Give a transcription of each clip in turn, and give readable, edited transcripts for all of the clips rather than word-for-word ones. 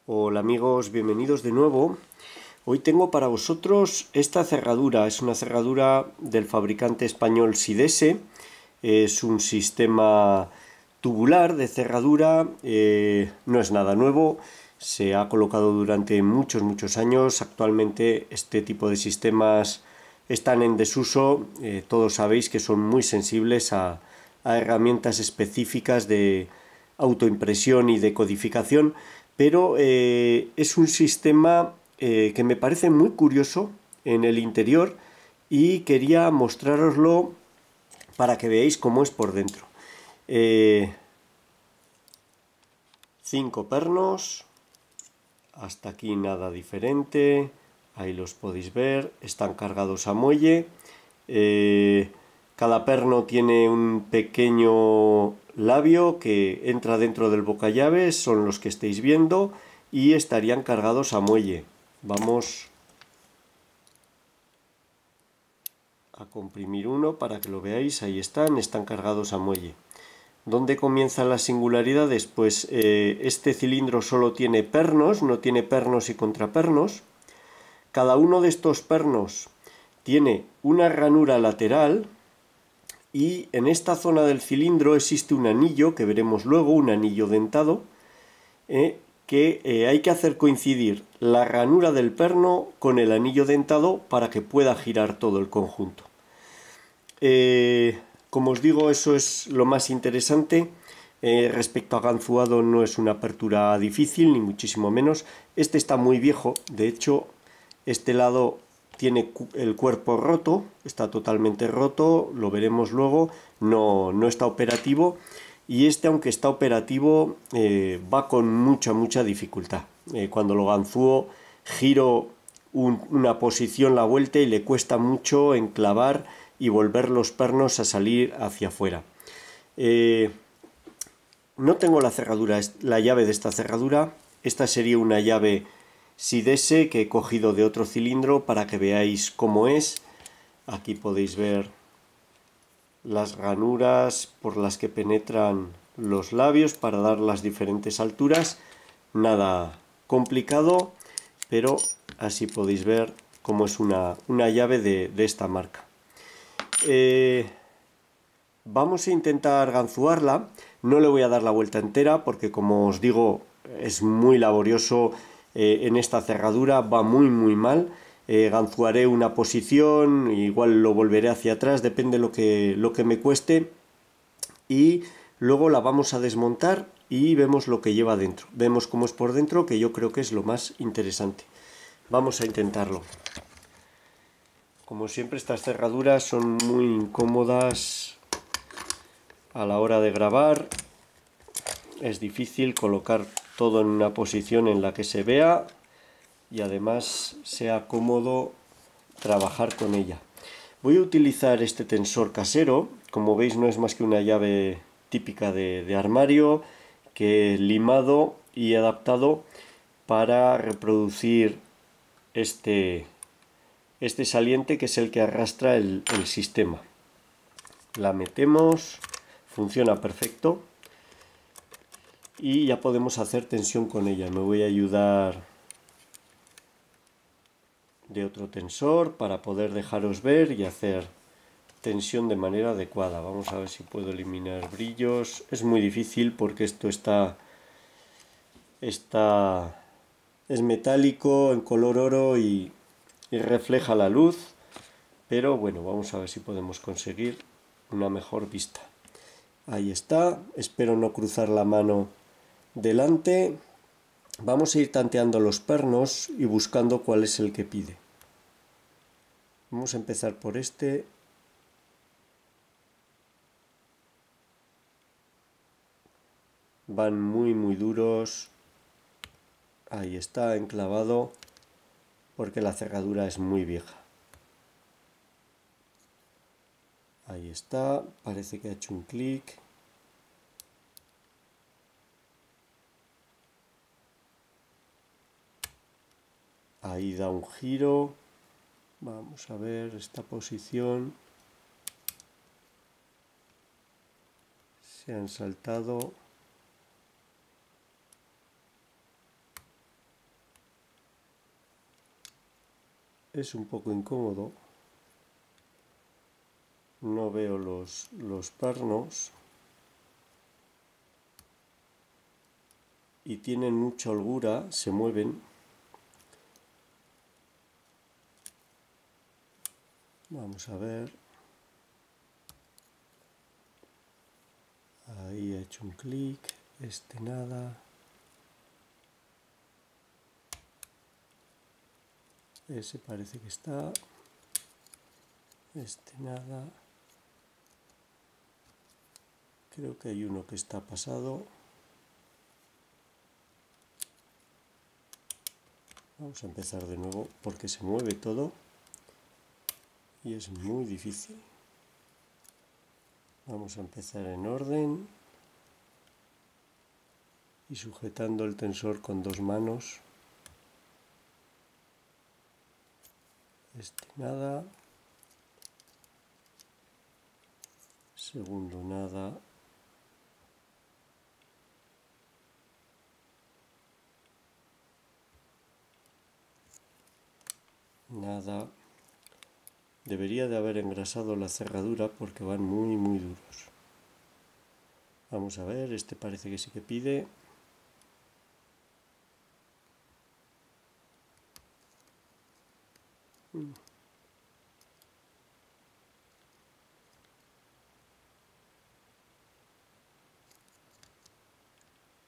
Hola amigos, bienvenidos de nuevo. Hoy tengo para vosotros esta cerradura. Es una cerradura del fabricante español Sidese. Es un sistema tubular de cerradura. No es nada nuevo. Se ha colocado durante muchos años. Actualmente este tipo de sistemas están en desuso. Todos sabéis que son muy sensibles a herramientas específicas de autoimpresión y de codificación, pero es un sistema que me parece muy curioso en el interior y quería mostraroslo para que veáis cómo es por dentro. 5 pernos, hasta aquí nada diferente, ahí los podéis ver, están cargados a muelle. Cada perno tiene un pequeño labio que entra dentro del bocallaves, son los que estáis viendo, y estarían cargados a muelle. Vamos a comprimir uno para que lo veáis, ahí están cargados a muelle. ¿Dónde comienzan las singularidades? Pues este cilindro solo tiene pernos, no tiene pernos y contrapernos. Cada uno de estos pernos tiene una ranura lateral y en esta zona del cilindro existe un anillo, que veremos luego, un anillo dentado, que hay que hacer coincidir la ranura del perno con el anillo dentado para que pueda girar todo el conjunto. Como os digo, eso es lo más interesante. Respecto a ganzuado, no es una apertura difícil, ni muchísimo menos. Este está muy viejo, de hecho, este lado tiene el cuerpo roto, está totalmente roto, lo veremos luego, no está operativo. Y este, aunque está operativo, va con mucha dificultad. Cuando lo ganzúo, giro una posición la vuelta y le cuesta mucho enclavar y volver los pernos a salir hacia afuera. No tengo la llave de esta cerradura. Esta sería una llave Sidese que he cogido de otro cilindro para que veáis cómo es. Aquí podéis ver las ranuras por las que penetran los labios para dar las diferentes alturas. Nada complicado, pero así podéis ver cómo es una llave de esta marca. Vamos a intentar ganzuarla. No le voy a dar la vuelta entera porque, como os digo, es muy laborioso en esta cerradura, va muy mal. Ganzuaré una posición, igual lo volveré hacia atrás, depende lo que me cueste. Y luego la vamos a desmontar y vemos lo que lleva dentro. Vemos cómo es por dentro, que yo creo que es lo más interesante. Vamos a intentarlo. Como siempre, estas cerraduras son muy incómodas a la hora de grabar. Es difícil colocar todo en una posición en la que se vea y además sea cómodo trabajar con ella. Voy a utilizar este tensor casero. Como veis, no es más que una llave típica de armario que he limado y adaptado para reproducir este saliente, que es el que arrastra el sistema. La metemos, funciona perfecto y ya podemos hacer tensión con ella. Me voy a ayudar de otro tensor para poder dejaros ver y hacer tensión de manera adecuada. Vamos a ver si puedo eliminar brillos. Es muy difícil porque esto es metálico en color oro y refleja la luz, pero bueno, vamos a ver si podemos conseguir una mejor vista. Ahí está, espero no cruzar la mano delante. Vamos a ir tanteando los pernos y buscando cuál es el que pide. Vamos a empezar por este. Van muy duros. Ahí está, enclavado, porque la cerradura es muy vieja. Ahí está, parece que ha hecho un clic. Ahí da un giro. Vamos a ver esta posición. Se han saltado. es un poco incómodo. No veo los pernos. Y tienen mucha holgura, se mueven. Vamos a ver. Ahí he hecho un clic. Este nada. Ese parece que está. Este nada. Creo que hay uno que está pasado. Vamos a empezar de nuevo porque se mueve todo y es muy difícil. Vamos a empezar en orden y sujetando el tensor con dos manos. Este nada. Segundo nada. Nada. Debería de haber engrasado la cerradura porque van muy duros. Vamos a ver, este parece que sí que pide.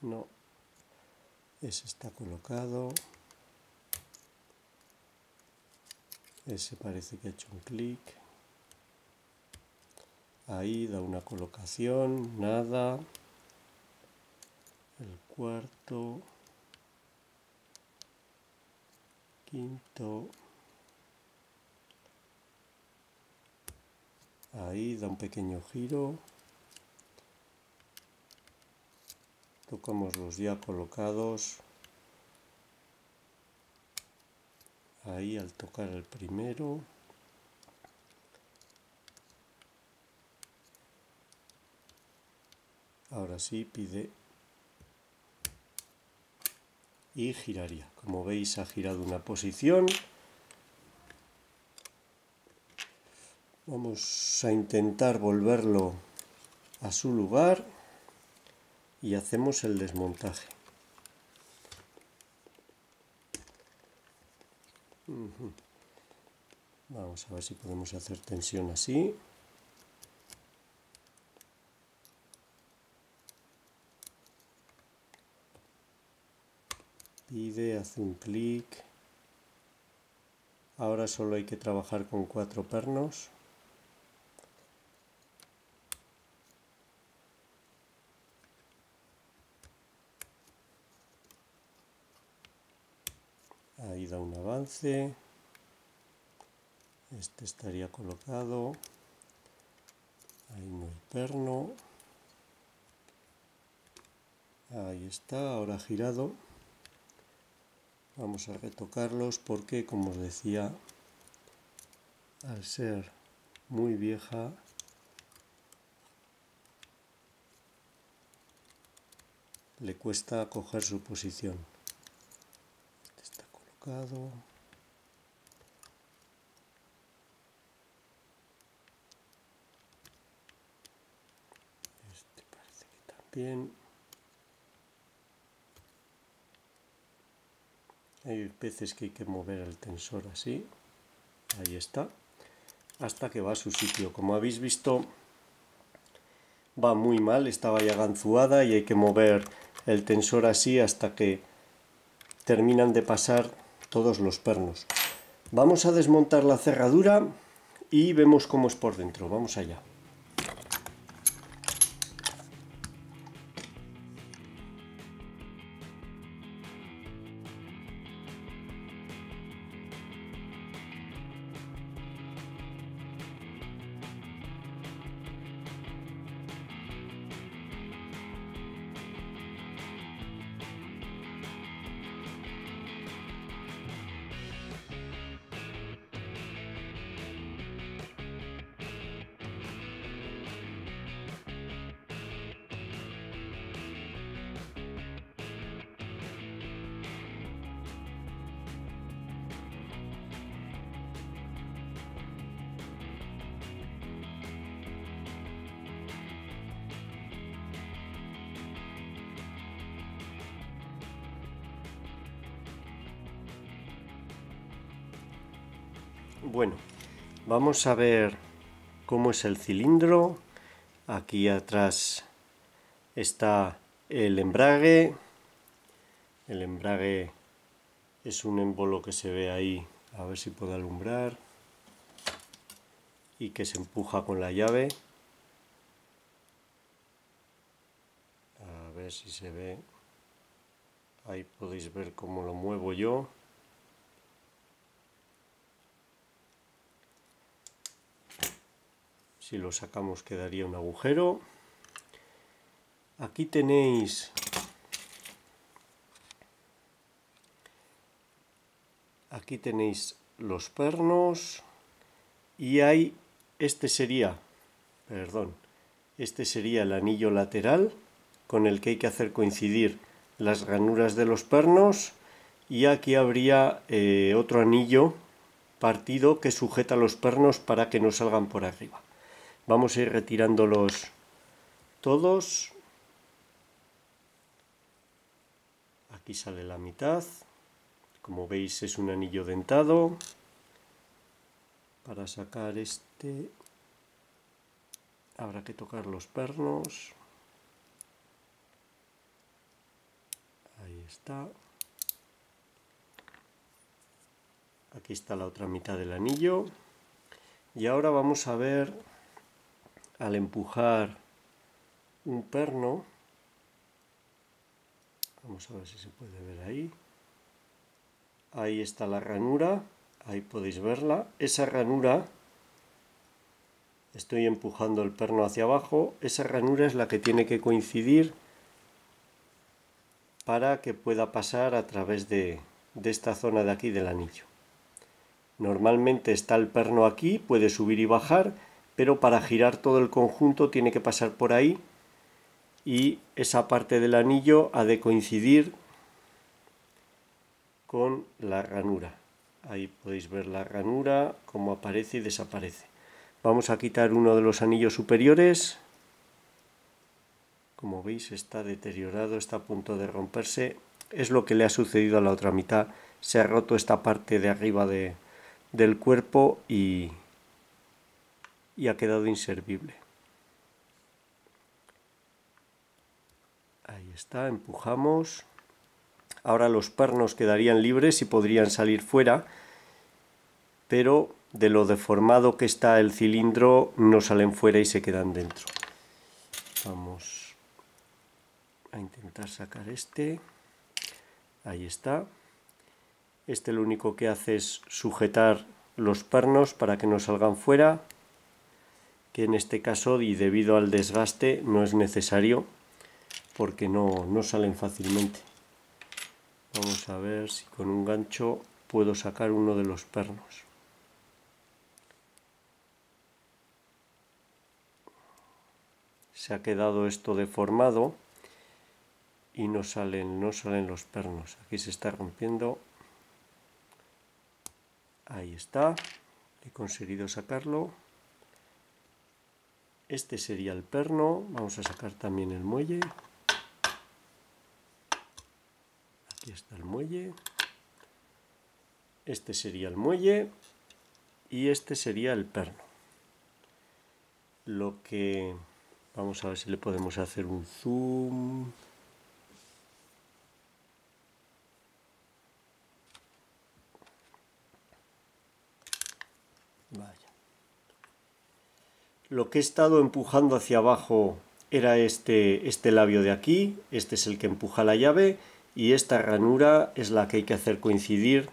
No. Ese está colocado. Ese parece que ha hecho un clic. Ahí da una colocación, nada. El cuarto. Quinto. Ahí da un pequeño giro. Tocamos los ya colocados. Ahí al tocar el primero. Ahora sí pide. Y giraría. Como veis ha girado una posición. Vamos a intentar volverlo a su lugar. Y hacemos el desmontaje. Vamos a ver si podemos hacer tensión así. Pide, hace un clic. Ahora solo hay que trabajar con 4 pernos. Ahí da un avance. Este estaría colocado. Ahí no hay perno. Ahí está, ahora girado. Vamos a retocarlos porque, como os decía, al ser muy vieja, le cuesta coger su posición. Este está colocado. Este parece que también. Hay veces que hay que mover el tensor así. Ahí está. Hasta que va a su sitio. Como habéis visto, va muy mal. Estaba ya ganzuada y hay que mover el tensor así hasta que terminan de pasar todos los pernos. Vamos a desmontar la cerradura y vemos cómo es por dentro. Vamos allá. Bueno, vamos a ver cómo es el cilindro. Aquí atrás está el embrague. El embrague es un émbolo que se ve ahí, a ver si puedo alumbrar, y que se empuja con la llave. A ver si se ve. Ahí podéis ver cómo lo muevo yo. Si lo sacamos quedaría un agujero. Aquí tenéis los pernos y este sería el anillo lateral con el que hay que hacer coincidir las ranuras de los pernos, y aquí habría otro anillo partido que sujeta los pernos para que no salgan por arriba. Vamos a ir retirándolos todos. Aquí sale la mitad. Como veis, es un anillo dentado. Para sacar este habrá que tocar los pernos. Ahí está. Aquí está la otra mitad del anillo. Y ahora vamos a ver, al empujar un perno, vamos a ver si se puede ver ahí. Ahí está la ranura, ahí podéis verla. Esa ranura, estoy empujando el perno hacia abajo, esa ranura es la que tiene que coincidir para que pueda pasar a través de esta zona de aquí del anillo. Normalmente está el perno aquí, puede subir y bajar, pero para girar todo el conjunto tiene que pasar por ahí, y esa parte del anillo ha de coincidir con la ranura. Ahí podéis ver la ranura, cómo aparece y desaparece. Vamos a quitar uno de los anillos superiores. Como veis, está deteriorado, está a punto de romperse. Es lo que le ha sucedido a la otra mitad. Se ha roto esta parte de arriba del cuerpo y ha quedado inservible. Ahí está, empujamos. Ahora los pernos quedarían libres y podrían salir fuera, pero de lo deformado que está el cilindro no salen fuera y se quedan dentro. Vamos a intentar sacar este. Ahí está. Este lo único que hace es sujetar los pernos para que no salgan fuera, que en este caso, y debido al desgaste, no es necesario porque no salen fácilmente. Vamos a ver si con un gancho puedo sacar uno de los pernos. Se ha quedado esto deformado y no salen los pernos. Aquí se está rompiendo. Ahí está. He conseguido sacarlo. Este sería el perno. Vamos a sacar también el muelle. Aquí está el muelle. Este sería el muelle y este sería el perno. Vamos a ver si le podemos hacer un zoom. Vaya. Lo que he estado empujando hacia abajo era este labio de aquí. Este es el que empuja la llave y esta ranura es la que hay que hacer coincidir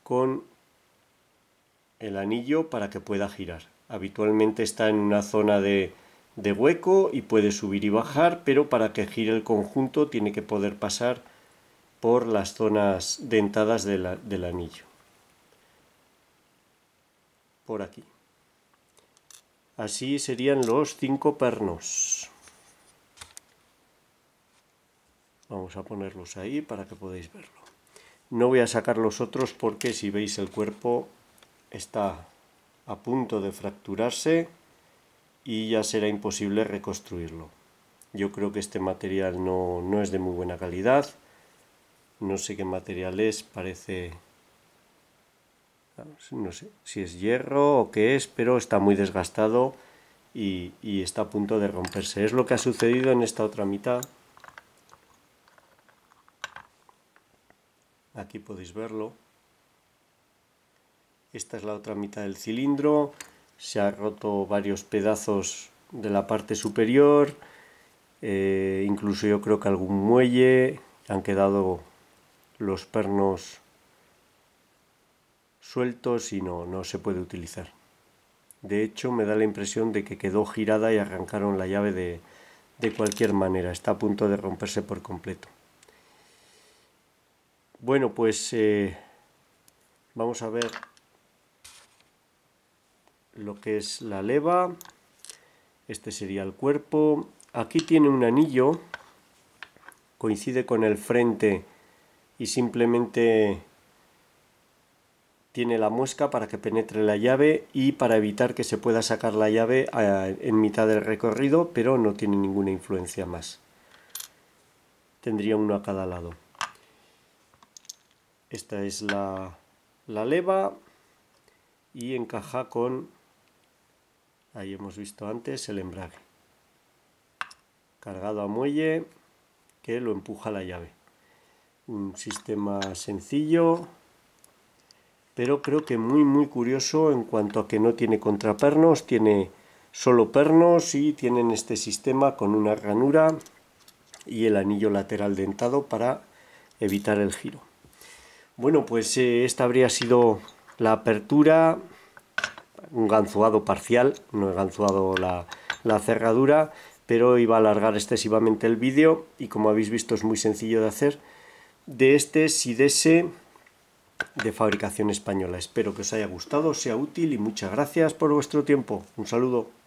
con el anillo para que pueda girar. Habitualmente está en una zona de hueco y puede subir y bajar, pero para que gire el conjunto tiene que poder pasar por las zonas dentadas del anillo. Por aquí. Así serían los 5 pernos. Vamos a ponerlos ahí para que podáis verlo. No voy a sacar los otros porque, si veis, el cuerpo está a punto de fracturarse y ya será imposible reconstruirlo. Yo creo que este material no es de muy buena calidad. No sé qué material es, parece No sé si es hierro o qué es, pero está muy desgastado y está a punto de romperse. Es lo que ha sucedido en esta otra mitad. Aquí podéis verlo. Esta es la otra mitad del cilindro. Se ha roto varios pedazos de la parte superior. Incluso yo creo que algún muelle. Han quedado los pernos sueltos y no se puede utilizar. De hecho, me da la impresión de que quedó girada y arrancaron la llave de cualquier manera. Está a punto de romperse por completo. Bueno, pues vamos a ver lo que es la leva. Este sería el cuerpo. Aquí tiene un anillo, coincide con el frente y simplemente tiene la muesca para que penetre la llave y para evitar que se pueda sacar la llave en mitad del recorrido, pero no tiene ninguna influencia más. Tendría uno a cada lado. Esta es la leva y encaja con, ahí hemos visto antes, el embrague. Cargado a muelle que lo empuja la llave. Un sistema sencillo, pero creo que muy curioso en cuanto a que no tiene contrapernos, tiene solo pernos y tienen este sistema con una ranura y el anillo lateral dentado para evitar el giro. Bueno, pues esta habría sido la apertura, un ganzuado parcial, no he ganzuado la cerradura, pero iba a alargar excesivamente el vídeo y como habéis visto es muy sencillo de hacer, de este Sidese de fabricación española. Espero que os haya gustado, sea útil y muchas gracias por vuestro tiempo. Un saludo.